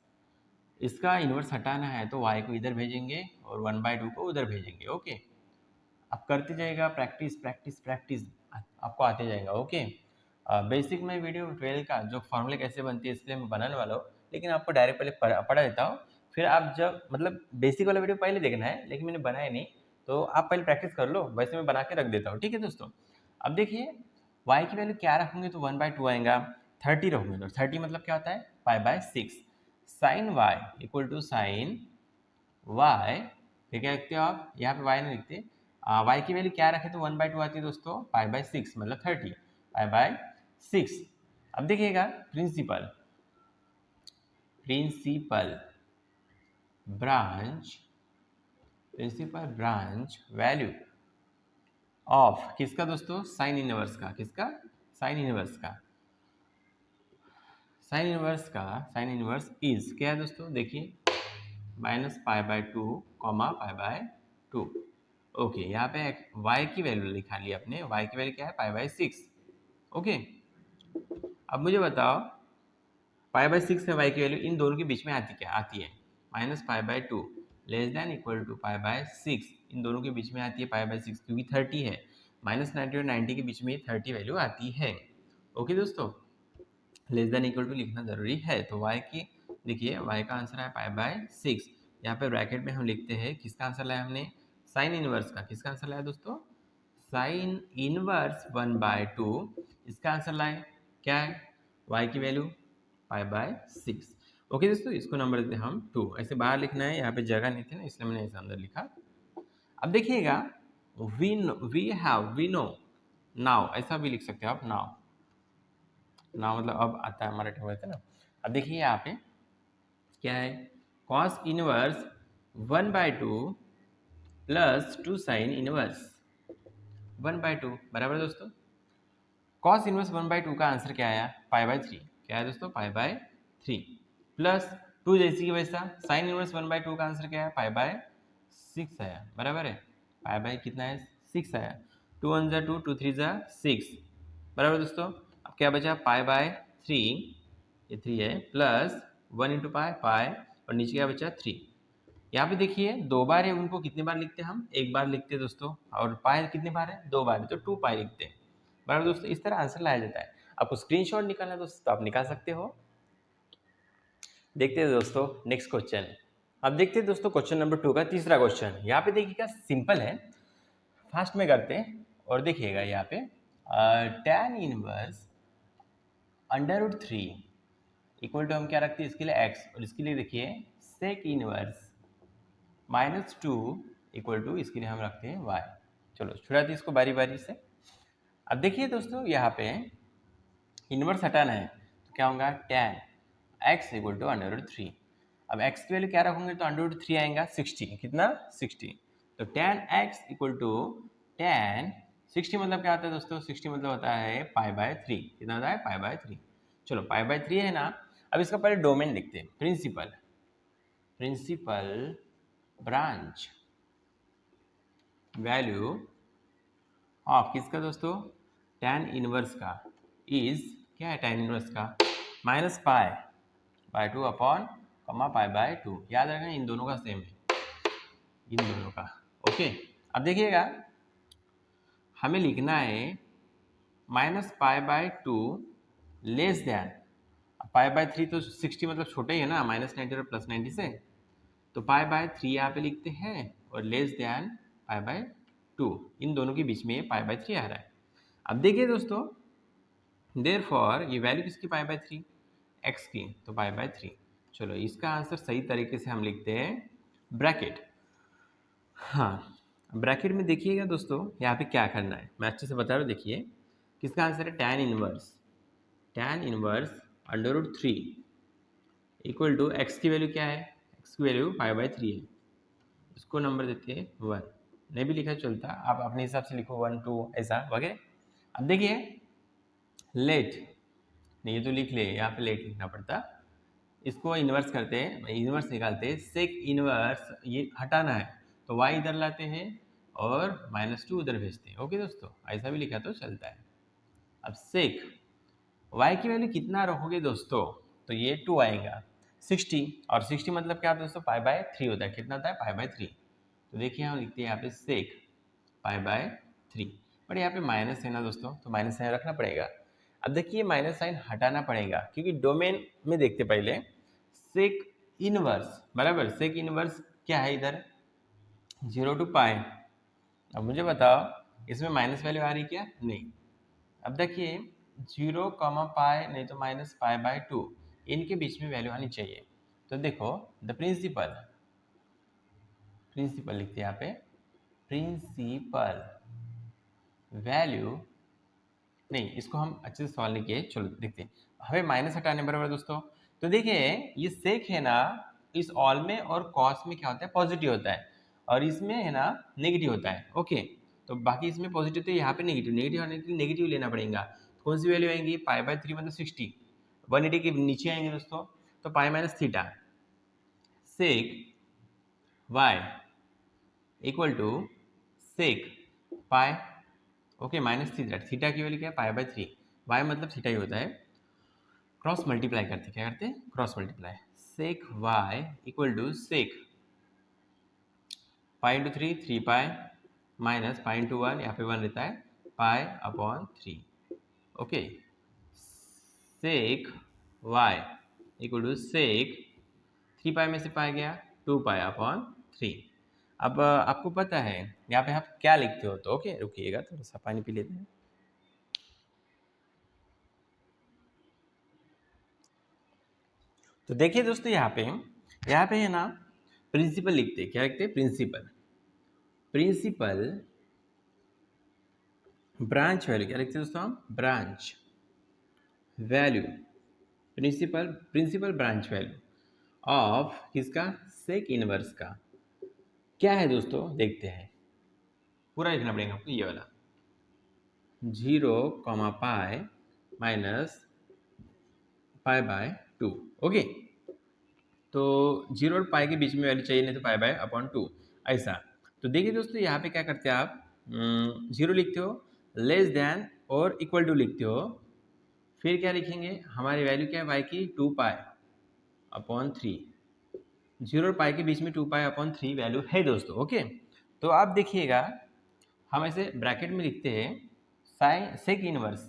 इसका इनवर्स हटाना है तो y को इधर भेजेंगे और 1/2 को उधर भेजेंगे। ओके अब करते जाएगा प्रैक्टिस प्रैक्टिस प्रैक्टिस, आपको आते जाएगा। ओके बेसिक में वीडियो 12 का जो फॉर्मूले कैसे बनती है इसलिए मैं बनाने वाला हूँ, लेकिन आपको डायरेक्ट पहले पढ़ा देता हूँ। फिर आप जब मतलब बेसिक वाला वीडियो पहले देखना है, लेकिन मैंने बनाया नहीं तो आप पहले प्रैक्टिस कर लो, वैसे मैं बना के रख देता हूँ। ठीक है दोस्तों अब देखिए y की वैल्यू क्या रखोगे तो 1/2 आएगा, 30 रखोगे तो 30 मतलब क्या होता है π/6। Sine y equal to sine y, फिर क्या लिखते हो आप यहाँ पे y नहीं लिखते, y की वैल्यू क्या रखे तो 1/2 आती है दोस्तों π/6 मतलब 30 π/6। अब देखिएगा प्रिंसिपल ब्रांच वैल्यू ऑफ किसका दोस्तों साइन इनवर्स का, किसका साइन इनवर्स का। साइन इनवर्स इज क्या है दोस्तों देखिए -π/2 π/2। ओके यहाँ पे y की वैल्यू लिखा लिया अपने, y की वैल्यू क्या है π/6। ओके अब मुझे बताओ पाई बाय 6 है वाई की वैल्यू, इन दोनों के बीच में आती है minus pi by 2 less than equal to pi by 6, इन दोनों के बीच में आती है पाई बाय 6 क्योंकि 30 है, माइनस 90 और 90 के बीच में 30 वैल्यू आती है। ओके दोस्तों, लेस देन इक्वल टू लिखना जरूरी है। तो y की देखिए y का आंसर है पाई बाय 6। यहाँ पे ब्रैकेट में हम लिखते हैं किसका आंसर लाया हमने, साइन इनवर्स का। किसका आंसर लाया दोस्तों, साइन इनवर्स 1/2, इसका आंसर लाए क्या है, y की वैल्यू पाई बाय 6। ओके दोस्तों, इसको नंबर देते हैं हम 2। ऐसे बाहर लिखना है, यहाँ पे जगह नहीं थी ना इसलिए मैंने ऐसे अंदर लिखा। अब देखिएगा वी नो नाउ, ऐसा भी लिख सकते हो आप, नाउ मतलब अब आता है मराठी में ना। अब देखिए यहाँ पे क्या है, cos inverse 1/2 plus 2 sign inverse 1/2 बराबर दोस्तों। कॉस इनवर्स 1/2 का आंसर क्या आया, पाई बाय 3। क्या है दोस्तों, पाई बाय 3 प्लस 2 जैसी कि वैसा साइन इनवर्स 1/2 का आंसर क्या है, पाई बाय 6 आया, बराबर है। पाई बाय कितना है, 6 आया। 2 1 2, 2 3 6, बराबर दोस्तों। अब क्या बचा, पाई बाय 3, ये 3 है, प्लस 1 इंटू पाई और नीचे क्या बचा 3। यहाँ पे देखिए 2 बार है, उनको कितने बार लिखते हैं हम, 1 बार लिखते हैं दोस्तों, और पाई कितने बार है, 2 बार है, तो 2 पाई लिखते हैं, बराबर दोस्तों। इस तरह आंसर लाया जाता है। आपको स्क्रीनशॉट निकालना है दोस्तों तो आप निकाल सकते हो। देखते हैं दोस्तों नेक्स्ट क्वेश्चन। अब देखते हैं दोस्तों क्वेश्चन नंबर 2 का तीसरा क्वेश्चन। यहाँ पे देखिएगा सिंपल है, फास्ट में करते हैं। और देखिएगा यहाँ पे tan इनवर्स √3 इक्वल टू हम क्या रखते हैं इसके लिए x, और इसके लिए देखिए सेक इनवर्स -2 इक्वल टू इसके लिए हम रखते हैं y। चलो छुड़ाते हैं इसको बारी बारी से। अब देखिए दोस्तों यहाँ पे इनवर्स हटाना है तो क्या होगा, tan x इक्वल टू √3। अब x की वैल्यू क्या रखोगे तो √3 आएगा, 60 कितना 60। तो tan x equal to tan 60 मतलब क्या होता है दोस्तों, 60 मतलब होता है पाई बाय 3। कितना होता है, पाई बाय 3। चलो पाई बाय 3 है ना। अब इसका पहले डोमेन लिखते हैं, प्रिंसिपल ब्रांच वैल्यू ऑफ किसका दोस्तों, tan इनवर्स का इज क्या है, tan इनवर्स का minus pi by 2 upon pi by 2। याद रखना इन दोनों का सेम है, इन दोनों का। ओके, अब देखिएगा हमें लिखना है minus pi by 2 less than pi by 3, तो 60 मतलब छोटे ही है ना, -90 और +90 से, तो पाई बाय 3 यहाँ पे लिखते हैं और लेस दैन पाई बाय 2, इन दोनों के बीच में पाई बाय 3 आ रहा है। अब देखिए दोस्तों देयरफॉर ये वैल्यू किसकी, पाई बाय 3 x की, तो पाई बाय 3। चलो इसका आंसर सही तरीके से हम लिखते हैं ब्रैकेट। हाँ, ब्रैकेट में देखिएगा दोस्तों यहाँ पे क्या करना है, मैं अच्छे से बता रहा हूँ। देखिए किसका आंसर है, tan inverse √3 equal to x की वैल्यू क्या है, x की वैल्यू पाई बाय 3 है, इसको नंबर देते हैं 1। नहीं भी लिखा चलता, आप अपने हिसाब से लिखो 1 2 ऐसा वगैरह। अब देखिए लेट, नहीं ये तो लिख ले, यहाँ पे लेट लिखना पड़ता, इसको इन्वर्स करते हैं, इन्वर्स निकालते हैं, सेक इन्वर्स ये हटाना है तो y इधर लाते हैं और -2 उधर भेजते हैं। ओके दोस्तों, ऐसा भी लिखा तो चलता है। अब सेक y की वैल्यू कितना रखोगे दोस्तों, तो ये 2 आएगा, 60, और 60 मतलब क्या दोस्तों, पाई बाय 3 होता है। कितना होता है, पाई बाय 3। तो देखिए हम लिखते हैं यहाँ पे सेक पाई बाय 3, बट यहाँ पे माइनस है ना दोस्तों, तो माइनस साइन रखना पड़ेगा। अब देखिए माइनस साइन हटाना पड़ेगा क्योंकि डोमेन में देखते पहले सेक इनवर्स, बराबर सेक इनवर्स क्या है इधर 0 टू पाई। अब मुझे बताओ इसमें माइनस वैल्यू आ रही क्या, नहीं। अब देखिए 0 पाई नहीं तो माइनस पाई बाय 2, इनके बीच में वैल्यू आनी चाहिए। तो देखो द प्रिंसिपल लिखते हैं यहाँ पे, प्रिंसिपल वैल्यू, नहीं इसको हम अच्छे से सॉल्व नहीं किए, चलो देखते हैं। हमें माइनस हटाने बराबर दोस्तों, तो देखिए ये सेक है ना, इस ऑल में और कॉस में क्या होता है, पॉजिटिव होता है, और इसमें है ना नेगेटिव होता है। ओके, तो बाकी इसमें पॉजिटिव, तो यहाँ पे नेगेटिव होने के लिए नेगेटिव लेना पड़ेगा। कौन सी वैल्यू आएंगी, पाई बाय 3 मतलब 60, 180 के नीचे आएंगे दोस्तों, तो pi minus theta sec y equal to sec pi, okay minus theta, theta की वैल्यू क्या है, पाई बाय 3, वाई मतलब थीटा ही होता है, क्रॉस मल्टीप्लाई करते, क्या करते हैं, cross multiply. Sec y equal to sec pi into three, three pi minus pi into one, यहाँ पे वन रहता है, pi upon three. Okay, sec y equal to sec three pi में से पाई गया टू पाई अपॉन थ्री। अब आपको पता है यहाँ पे आप क्या लिखते हो, तो ओके रुकिएगा, थोड़ा सा पानी पी लेते हैं। तो देखिए दोस्तों, यहाँ पे है ना प्रिंसिपल लिखते हैं, क्या लिखते हैं, प्रिंसिपल। प्रिंसिपल ब्रांच वैल्यू, क्या लिखते हैं दोस्तों हम, branch value, principal branch value of किसका, सेक इनवर्स का। क्या है दोस्तों, देखते हैं, पूरा लिखना पड़ेगा आपको, ये वाला 0, पाई माइनस पाई बाय 2। ओके, तो 0 और पाई के बीच में वैल्यू चाहिए, नहीं तो पाई बाय अपॉन 2 ऐसा। तो देखिए दोस्तों, यहाँ पे क्या करते हैं आप, 0 लिखते हो, लेस देन और इक्वल टू लिखते हो, फिर क्या लिखेंगे, हमारी वैल्यू क्या है वाई की, 2 पाई अपॉन 3। 0 और पाई के बीच में 2 पाई अपॉन 3 वैल्यू है दोस्तों। ओके, तो आप देखिएगा, हम ऐसे ब्रैकेट में लिखते हैं साइन सेक इनवर्स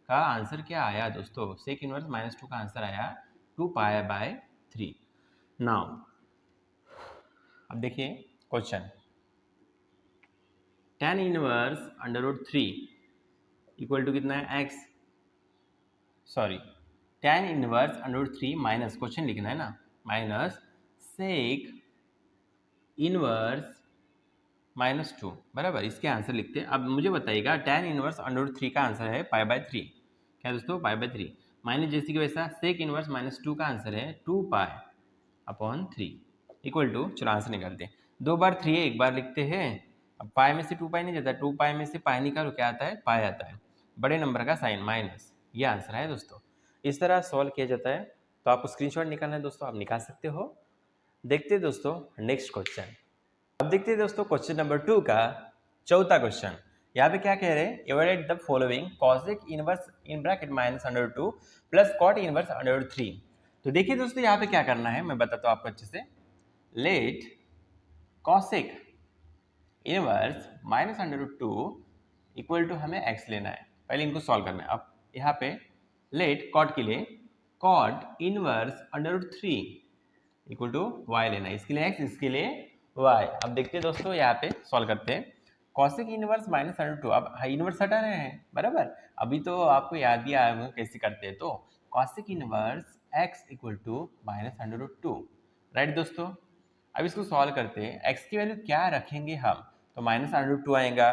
का आंसर क्या आया दोस्तों, सेक इनवर्स -2 का आंसर आया 2 पाई बाय 3। नाउ अब देखिए question, tan inverse under root 3 equal to कितना है, x, sorry tan inverse under root 3 minus, question लिखना है ना, माइनस सेक इनवर्स -2, बराबर, इसके आंसर लिखते हैं। अब मुझे बताइएगा, tan इनवर्स अंडर रूट 3 का आंसर है पाई बाय 3, क्या दोस्तों, पाई बाय 3, माइनस जैसे कि वैसा सेक इनवर्स -2 का आंसर है 2 पाई अपॉन 3 इक्वल टू, चलो आंसर निकालते हैं, 2 बार 3 है, एक बार लिखते हैं। अब पाई में से 2 पाई नहीं जाता, 2 पाई में से पाई निकालो, क्या आता है, पाई आता है, बड़े नंबर का साइन माइनस, ये आंसर है दोस्तों। इस तरह सॉल्व किया जाता है। तो आपको स्क्रीनशॉट निकालना है दोस्तों, आप निकाल सकते हो। देखते हैं दोस्तों नेक्स्ट क्वेश्चन। अब देखते हैं दोस्तों क्वेश्चन नंबर 2 का चौथा क्वेश्चन। यहाँ पे क्या कह रहे हैं, evaluate the following cosec inverse in bracket -√2 plus cot inverse √3। तो देखिए दोस्तों, यहाँ पे क्या करना है, मैं बताता हूँ आपको अच्छे से। Let cosec inverse -√2 equal to हमें x लेना है, पहले इनको सॉल्व करना है। अब यहाँ पे लेट कॉट के लिए cot inverse √3 equal to y लेना है, इसके लिए x, इसके लिए y। अब देखते हैं दोस्तों, यहाँ पे सॉल्व करते हैं। कॉसेक इनवर्स -√2, अब इनवर्स हटा रहे हैं, बराबर, अभी तो आपको याद भी आया होगा कैसे करते हैं। तो cosec inverse x equal to -√2, right दोस्तों। अब इसको सॉल्व करते हैं, x की वैल्यू क्या रखेंगे हम, तो -√2 आएगा,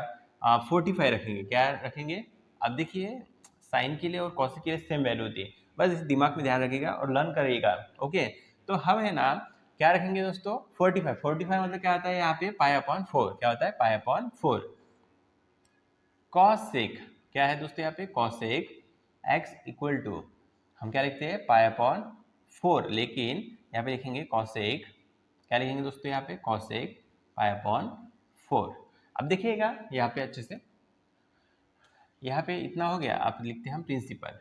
45 रखेंगे, क्या रखेंगे। अब देखिए, साइन के लिए और कॉसेक के लिए सेम वैल्यू होती है, बस इस दिमाग में ध्यान रखिएगा और लर्न करिएगा। ओके, तो हम है ना क्या रखेंगे दोस्तों, 45 मतलब क्या आता है यहाँ पे, पाई अपॉन 4, क्या होता है, पाई अपॉन 4। कॉसेक क्या है दोस्तों, यहाँ पे कॉसेक x इक्वल टू, हम क्या लिखते हैं, पाई अपॉन 4, लेकिन यहाँ पे लिखेंगे कॉसेक, क्या लिखेंगे दोस्तों, यहाँ पे कॉसेक पाई अपॉन 4। अब देखिएगा यहाँ पे अच्छे से, यहाँ पे इतना हो गया, आप लिखते हैं हम प्रिंसिपल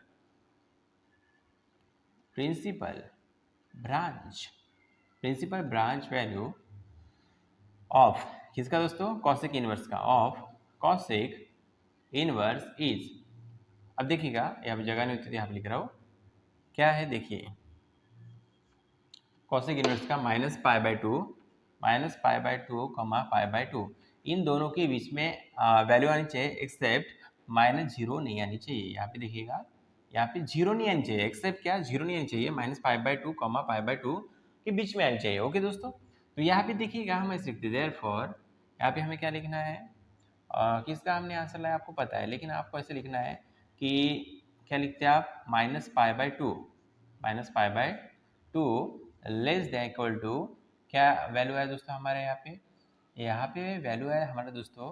ब्रांच वैल्यू ऑफ किसका दोस्तों, कॉसेक इनवर्स का, ऑफ कॉसेक इनवर्स इज। अब देखिएगा, यहाँ पे जगह नहीं होती थी, यहाँ पे लिख रहा हूँ, क्या है देखिए, कॉसेक इनवर्स का -π/2 -π/2 इन दोनों के बीच में वैल्यू आनी चाहिए, एक्सेप्ट -0 नहीं आनी चाहिए। यहाँ पे देखिएगा, यहाँ पे 0 नहीं आनी चाहिए, एक्सेप्ट क्या, 0 नहीं आनी चाहिए, -π/2 π/2 के बीच में आनी चाहिए। ओके दोस्तों, तो यहाँ पे देखिएगा, हम ऐसे लिखते हैं देयरफॉर, यहाँ पे हमें क्या लिखना है, किसका हमने आंसर लाया आपको पता है, लेकिन आपको ऐसे लिखना है कि क्या लिखते हैं आप, -π/2 लेस देन इक्वल टू, क्या वैल्यू है दोस्तों हमारे यहाँ पे वैल्यू है हमारा दोस्तों,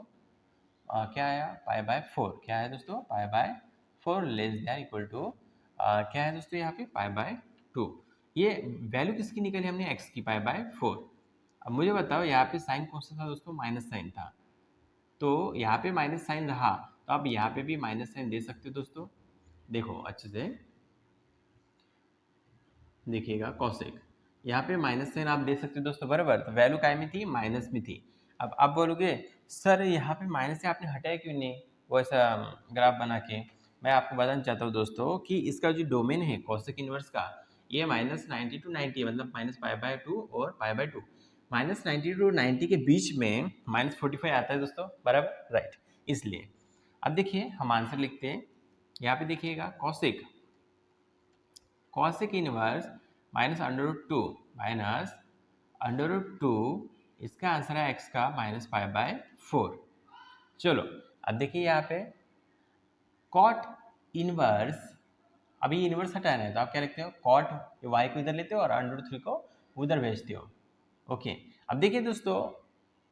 क्या आया, π/4, क्या है दोस्तों, π/4 लेस देन इक्वल टू, क्या है दोस्तों यहाँ पे, π/2। ये वैल्यू किसकी निकली हमने, x की, π/4। अब मुझे बताओ, यहाँ पे साइन कौन सा था दोस्तों, माइनस साइन था, तो यहाँ पे माइनस साइन रहा, तो आप यहाँ पे भी माइनस साइन दे सकते हो दोस्तों। देखो अच्छे से, देखिएगा कॉसेक, यहाँ पे माइनस साइन आप देख सकते हो दोस्तों, बराबर। तो वैल्यू काय में थी, माइनस में थी। अब आप बोलोगे सर यहाँ पे माइनस से आपने हटाया क्यों नहीं, वो ऐसा ग्राफ बना के। मैं आपको बताना चाहता हूँ दोस्तों कि इसका जो डोमेन है कॉसेक इनवर्स का, ये -90 to 90 मतलब -π/2 और π/2। -90 to 90 के बीच में -45 आता है दोस्तों, बराबर, राइट। इसलिए अब देखिए हम आंसर लिखते हैं। यहाँ पे देखिएगा कॉसेक, कॉसेक इनवर्स -√2 माइनस √2, इसका आंसर है x का -π/4। चलो अब देखिए यहाँ पे कॉट इनवर्स, अभी इनवर्स हटाना है तो आप क्या लिखते हो, कॉट y को इधर लेते हो और √3 को उधर भेजते हो। ओके, अब देखिए दोस्तों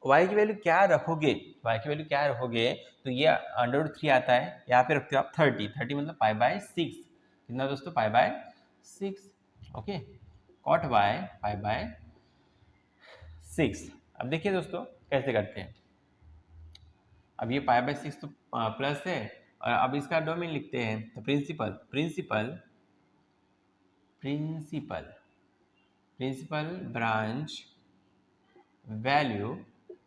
y की वैल्यू क्या रखोगे, y की वैल्यू क्या रखोगे, तो ये √3 आता है, यहाँ पे रखते हो आप 30 मतलब π/6, कितना दोस्तों, π/6। Okay, cot y π/6। अब देखिए दोस्तों कैसे करते हैं। अब ये π/6 तो प्लस है, और अब इसका डोमेन लिखते हैं। तो principal principal principal principal branch value,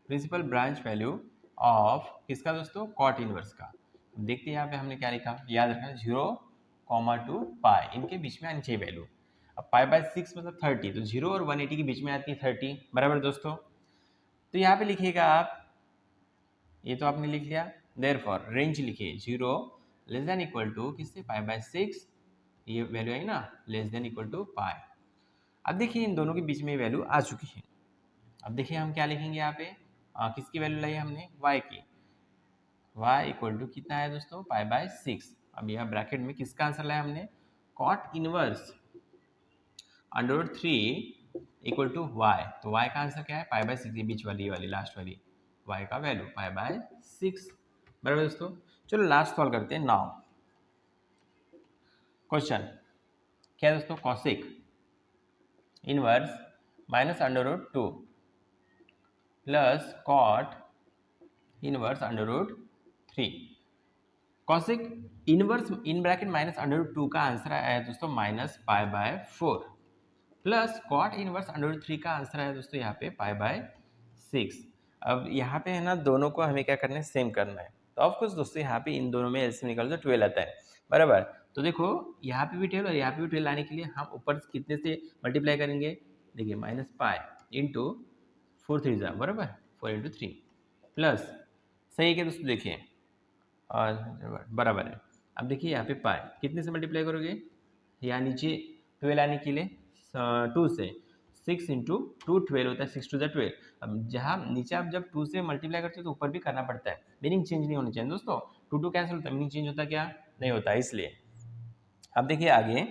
principal branch value of किसका दोस्तों, कॉट इनवर्स का। देखते हैं यहाँ पे हमने क्या लिखा, याद रखना 0, 2 पाई, इनके बीच में आनी चाहिए वैल्यू। अब π/6 मतलब 30, तो 0 और 180 के बीच में आती है 30, बराबर दोस्तों। तो यहाँ पे लिखिएगा आप, ये तो आपने लिख लिया, देयरफॉर रेंज लिखिए 0 लेस देन इक्वल टू किससे, π/6, ये वैल्यू आई ना, लेस देन इक्वल टू पाई। अब देखिए इन दोनों के बीच में वैल्यू आ चुकी है। अब देखिए हम क्या लिखेंगे यहाँ पे, किसकी वैल्यू लाई हमने, y की, y इक्वल टू कितना है दोस्तों, π/6। अब यहाँ ब्रैकेट में किसका आंसर लाया हमने, cot inverse √3 equal to y, तो y का आंसर क्या है, π/6, ये बीच वाली, ये वाली लास्ट वाली y का वैल्यू π/6, बराबर दोस्तों। चलो लास्ट सॉल्व करते हैं नाउ। क्वेश्चन क्या है दोस्तों, cosec inverse -√2 plus cot inverse √3। Cosec inverse in bracket -√2 का आंसर आया है दोस्तों -π/4 प्लस कॉट इनवर्स √3 का आंसर है दोस्तों यहाँ पे π/6। अब यहाँ पे है ना, दोनों को हमें क्या करना है, सेम करना है। तो ऑफकोर्स दोस्तों यहाँ पे इन दोनों में एलसीएम निकालो तो 12 आता है, बराबर। तो देखो यहाँ पे भी 12 और यहाँ पे भी 12 लाने के लिए हम ऊपर कितने से मल्टीप्लाई करेंगे, देखिए -π इंटू 4 3 बराबर, 4 × 3 प्लस, सही है क्या दोस्तों, देखिए और बराबर है। अब देखिए यहाँ पे पाई कितने से मल्टीप्लाई करोगे, यहाँ नीचे 12 आने के लिए 2 से, 6 × 2 12 होता है, 6 2 12। अब जहाँ नीचे आप जब 2 से मल्टीप्लाई करते हो तो ऊपर भी करना पड़ता है, मीनिंग चेंज नहीं होनी चाहिए दोस्तों। 2 2 कैंसिल होता है, मीनिंग चेंज होता क्या, नहीं होता, इसलिए। अब देखिए आगे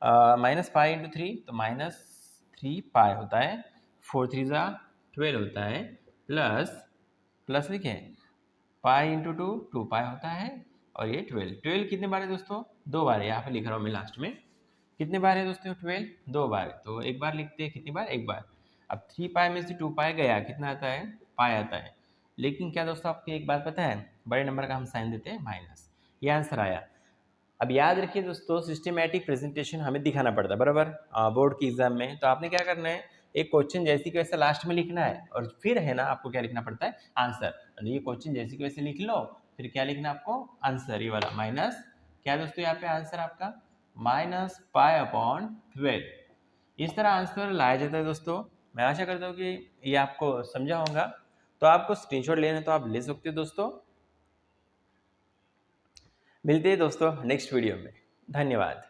-π × 3 तो -3π होता है, 4 3 12 होता है, प्लस लिखे पाई × 2 2π होता है, और ये 12 कितने बार है दोस्तों, 2 बार है, यहाँ पे लिख रहा हूँ मैं लास्ट में, कितने बार है दोस्तों 12, 2 बार। तो एक बार लिखते हैं, कितनी बार, एक बार। अब 3π में से 2π गया, कितना आता है, पाई आता है। लेकिन क्या दोस्तों आपको एक बात पता है, बड़े नंबर का हम साइन देते हैं माइनस, ये आंसर आया। अब याद रखिए दोस्तों, सिस्टमेटिक प्रेजेंटेशन हमें दिखाना पड़ता है, बराबर, बोर्ड की एग्जाम में। तो आपने क्या करना है, एक क्वेश्चन जैसी कि वैसे लास्ट में लिखना है, और फिर है ना आपको क्या लिखना पड़ता है, आंसर। ये क्वेश्चन जैसी कि वैसे लिख लो, फिर क्या लिखना आपको, आंसर, ये वाला माइनस, क्या दोस्तों यहाँ पे आंसर आपका -π/12। इस तरह आंसर लाया जाता है दोस्तों। मैं आशा करता हूँ कि ये आपको समझा होगा। तो आपको स्क्रीनशॉट लेना है तो आप ले सकते हो दोस्तों। मिलते हैं दोस्तों नेक्स्ट वीडियो में, धन्यवाद।